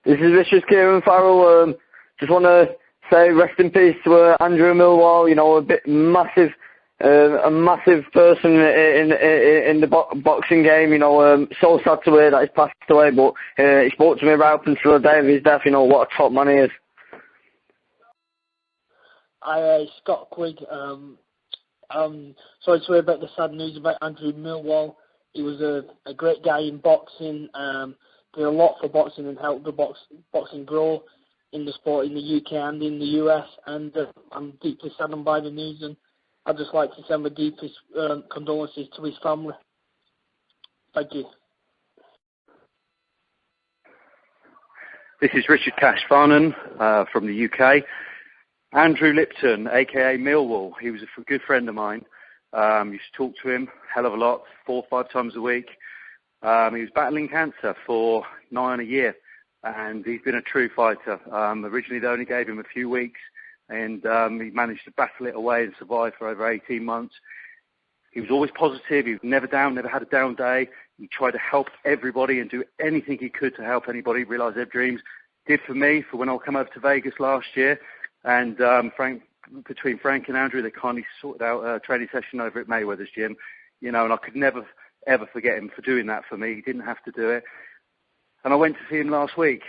This is Richard Kieran Farrell. Just want to say rest in peace to Andrew Millwall. You know, a massive person in the boxing game. You know, so sad to hear that he's passed away. But he spoke to me right up until the day of his death. You know what a top man he is. Scott Quigg. Sorry to hear about the sad news about Andrew Millwall. He was a great guy in boxing. Did a lot for boxing and helped the boxing grow in the sport in the UK and in the US. And I'm deeply saddened by the news, and I'd just like to send my deepest condolences to his family. Thank you. This is Richard Cash Farnan from the UK. Andrew Lipton, aka Millwall, he was a good friend of mine. Used to talk to him a hell of a lot, 4 or 5 times a week. He was battling cancer for nigh on a year, and he's been a true fighter. Originally, they only gave him a few weeks, and he managed to battle it away and survive for over 18 months. He was always positive. He was never down, never had a down day. He tried to help everybody and do anything he could to help anybody realise their dreams. Did for me, for when I came over to Vegas last year, and between Frank and Andrew, they kindly sorted out a training session over at Mayweather's gym, you know, and I could never ever forget him for doing that for me. He didn't have to do it. And I went to see him last week.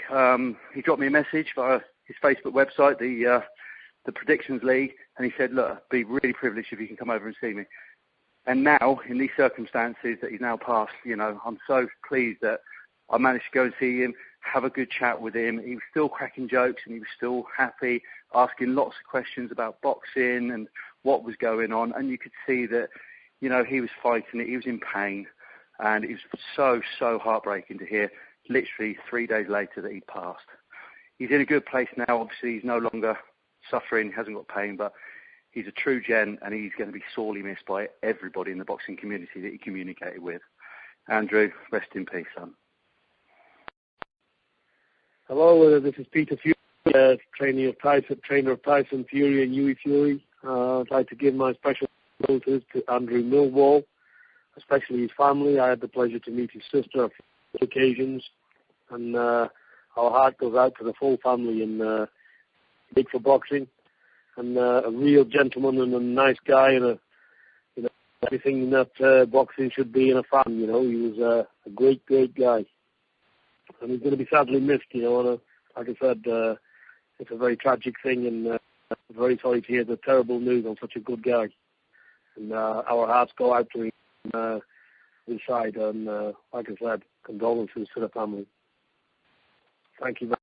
He dropped me a message via his Facebook website, the Predictions League, and he said, look, I'd be really privileged if you can come over and see me. And now, in these circumstances that he's now passed, you know, I'm so pleased that I managed to go and see him, have a good chat with him. He was still cracking jokes and he was still happy, asking lots of questions about boxing and what was going on. And you could see that, you know, he was fighting it. He was in pain. And it was so heartbreaking to hear literally 3 days later that he'd passed. He's in a good place now. Obviously, he's no longer suffering. He hasn't got pain, but he's a true gent, and he's going to be sorely missed by everybody in the boxing community that he communicated with. Andrew, rest in peace, son. Hello, this is Peter Fury, trainer of Tyson Fury and Hughie Fury. I'd like to give my special condolences to Andrew Millwall, especially his family. I had the pleasure to meet his sister on a few occasions, and our heart goes out to the full family and big for boxing, and a real gentleman and a nice guy, and everything that boxing should be in a fan. You know, he was a great guy. And he's going to be sadly missed, you know. And like I said, it's a very tragic thing, and I'm very sorry to hear the terrible news on such a good guy. And our hearts go out to him inside, and like I said, condolences to the family. Thank you.